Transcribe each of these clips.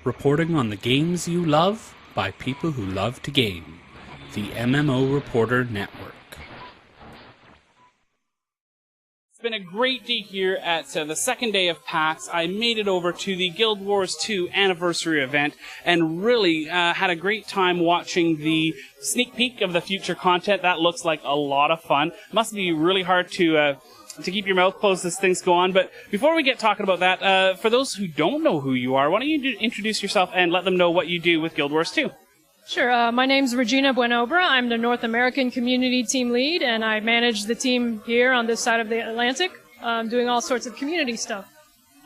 reporting on the games you love by people who love to game. The MMO Reporter Network. It's been a great day here at the second day of PAX. I made it over to the Guild Wars 2 anniversary event and really had a great time watching the sneak peek of the future content. That looks like a lot of fun. Must be really hard to keep your mouth closed as things go on. But before we get talking about that, for those who don't know who you are, why don't you introduce yourself and let them know what you do with Guild Wars 2? Sure. My name's Regina Buenaobra. I'm the North American Community Team Lead, and I manage the team here on this side of the Atlantic, doing all sorts of community stuff.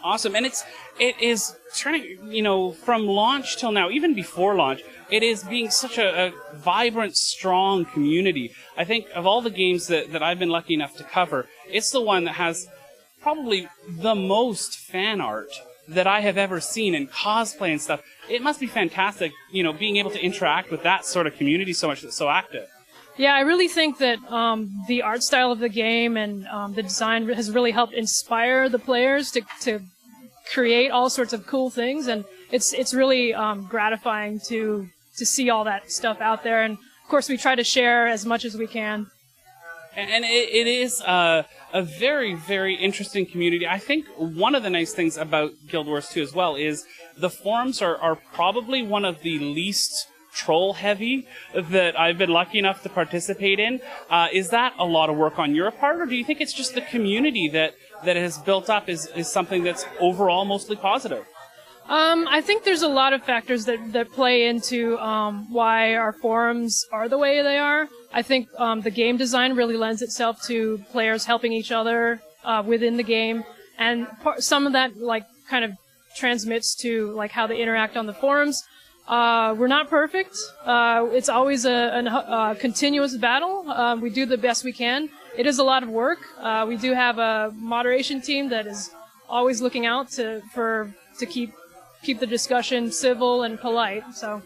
Awesome. And it is turning, from launch till now, even before launch, it is being such a vibrant, strong community. I think of all the games that I've been lucky enough to cover, it's the one that has probably the most fan art that I have ever seen in cosplay and stuff. It must be fantastic, being able to interact with that sort of community so much that's so active. Yeah, I really think that the art style of the game and the design has really helped inspire the players to create all sorts of cool things, and it's really gratifying to see all that stuff out there. And of course, we try to share as much as we can. And it is a very, very interesting community. I think one of the nice things about Guild Wars 2 as well is the forums are probably one of the least troll-heavy that I've been lucky enough to participate in. Is that a lot of work on your part, or do you think it's just the community that has built up is something that's overall mostly positive? I think there's a lot of factors that play into why our forums are the way they are. I think the game design really lends itself to players helping each other within the game, and some of that kind of transmits to how they interact on the forums. We're not perfect. It's always a continuous battle. We do the best we can. It is a lot of work. We do have a moderation team that is always looking out to keep the discussion civil and polite. So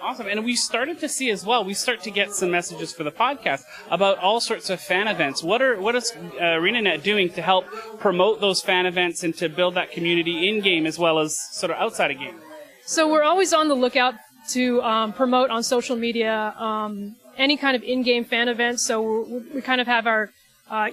awesome. And we started to see as well, we start to get some messages for the podcast about all sorts of fan events. What is ArenaNet doing to help promote those fan events and to build that community in-game as well as sort of outside of game? So we're always on the lookout to promote on social media any kind of in-game fan events. So we kind of have our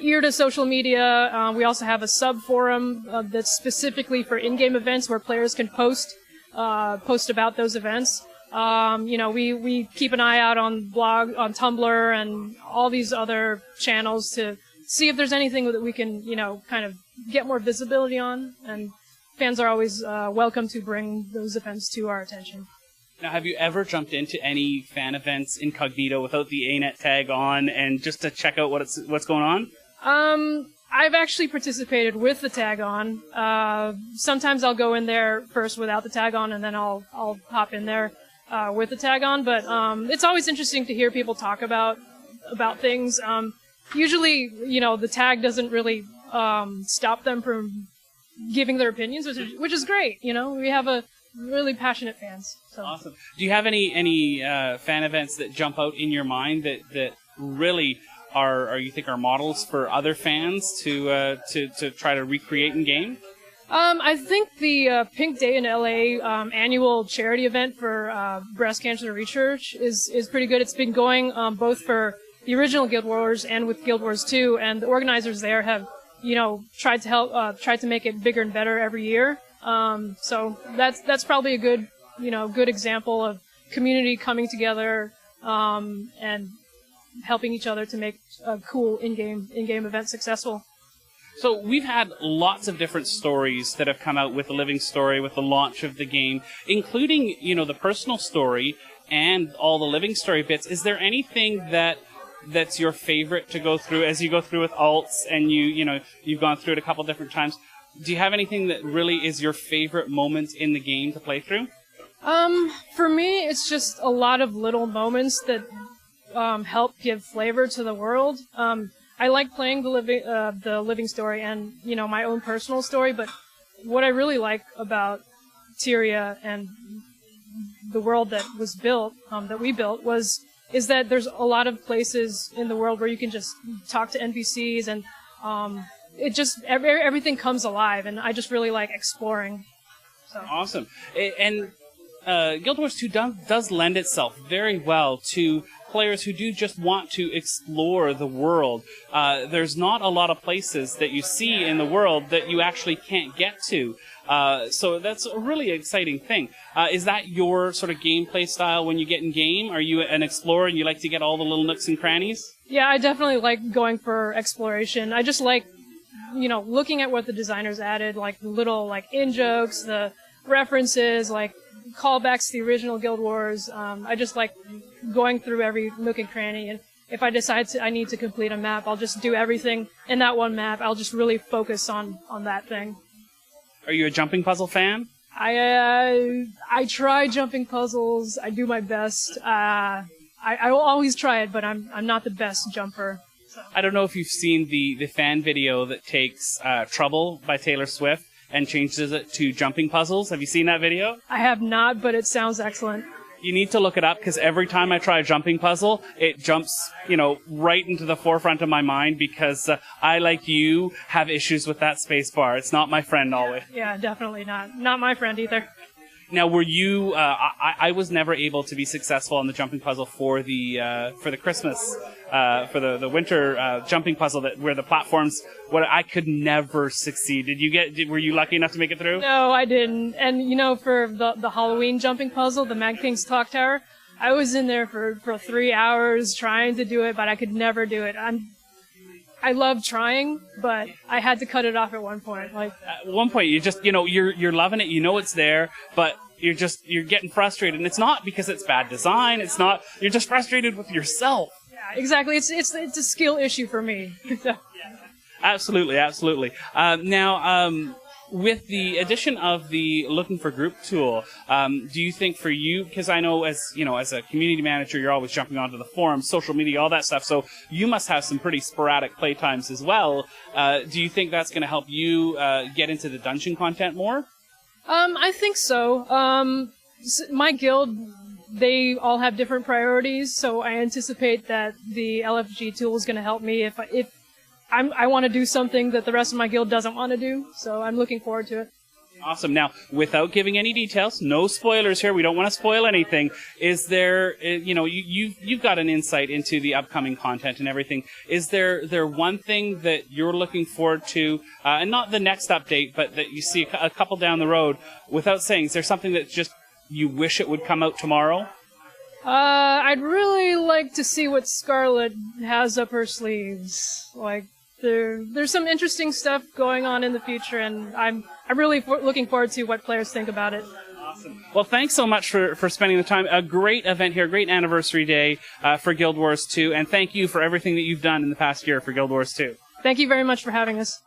ear to social media. We also have a sub-forum that's specifically for in-game events where players can post about those events. We keep an eye out on on Tumblr and all these other channels to see if there's anything that we can, kind of get more visibility on. And fans are always welcome to bring those events to our attention. Now, have you ever jumped into any fan events incognito without the ArenaNet tag on and just to check out what's going on? I've actually participated with the tag on. Sometimes I'll go in there first without the tag on, and then I'll hop in there with the tag on. But it's always interesting to hear people talk about things. Usually, the tag doesn't really stop them from giving their opinions, which is great. We have a really passionate fans. So. Awesome. Do you have any fan events that jump out in your mind that really are you think are models for other fans to try to recreate in game? I think the Pink Day in LA annual charity event for breast cancer research is pretty good. It's been going both for the original Guild Wars and with Guild Wars 2, and the organizers there have tried to make it bigger and better every year. So that's probably a good example of community coming together and helping each other to make a cool in-game event successful. So we've had lots of different stories that have come out with the Living Story, with the launch of the game, including, the personal story and all the Living Story bits. Is there anything that's your favorite to go through as you go through with alts and you've gone through it a couple different times? Do you have anything that really is your favorite moment in the game to play through? For me, it's just a lot of little moments that help give flavor to the world. I like playing the Living Story and my own personal story, but what I really like about Tyria and the world that was built, that we built, is that there's a lot of places in the world where you can just talk to NPCs and it just everything comes alive, and I just really like exploring. So. Awesome. And Guild Wars 2 does lend itself very well to players who do just want to explore the world. There's not a lot of places that you see in the world that you actually can't get to. So that's a really exciting thing. Is that your sort of gameplay style when you get in game? Are you an explorer and you like to get all the little nooks and crannies? Yeah, I definitely like going for exploration. I just like, looking at what the designers added, like the little in-jokes, the references, callbacks to the original Guild Wars. I just like going through every nook and cranny, and if I decide I need to complete a map, I'll just do everything in that one map. I'll just really focus on that thing. Are you a jumping puzzle fan? I try jumping puzzles. I do my best. I will always try it, but I'm not the best jumper. So. I don't know if you've seen the fan video that takes Trouble by Taylor Swift and changes it to jumping puzzles. Have you seen that video? I have not, but it sounds excellent. You need to look it up, because every time I try a jumping puzzle, it jumps, right into the forefront of my mind, because I, like you, have issues with that space bar. It's not my friend always. Yeah, definitely not. Not my friend either. Now, were you? I was never able to be successful on the jumping puzzle for the Christmas, for the winter jumping puzzle where the platforms. I could never succeed. Were you lucky enough to make it through? No, I didn't. And for the Halloween jumping puzzle, the Mad King's Talk Tower, I was in there for 3 hours trying to do it, but I could never do it. I love trying, but I had to cut it off at one point. At one point, you just, you're loving it, it's there, but you're getting frustrated, and it's not because it's bad design. It's not. You're just frustrated with yourself. Yeah, exactly. It's a skill issue for me. So. Absolutely. Now, with the addition of the looking for group tool, do you think for you, because I know as a community manager, you're always jumping onto the forums, social media, all that stuff, so you must have some pretty sporadic playtimes as well. Do you think that's going to help you get into the dungeon content more? I think so. My guild, they all have different priorities, so I anticipate that the LFG tool is going to help me if I want to do something that the rest of my guild doesn't want to do, so I'm looking forward to it. Awesome. Now, without giving any details, no spoilers here. We don't want to spoil anything. Is there, you've got an insight into the upcoming content and everything. Is there one thing that you're looking forward to, and not the next update, but that you see a couple down the road, without saying, is there something that just you wish it would come out tomorrow? I'd really like to see what Scarlet has up her sleeves. There's some interesting stuff going on in the future, and I'm really looking forward to what players think about it. Awesome. Well, thanks so much for spending the time. A great event here, great anniversary day for Guild Wars 2, and thank you for everything that you've done in the past year for Guild Wars 2. Thank you very much for having us.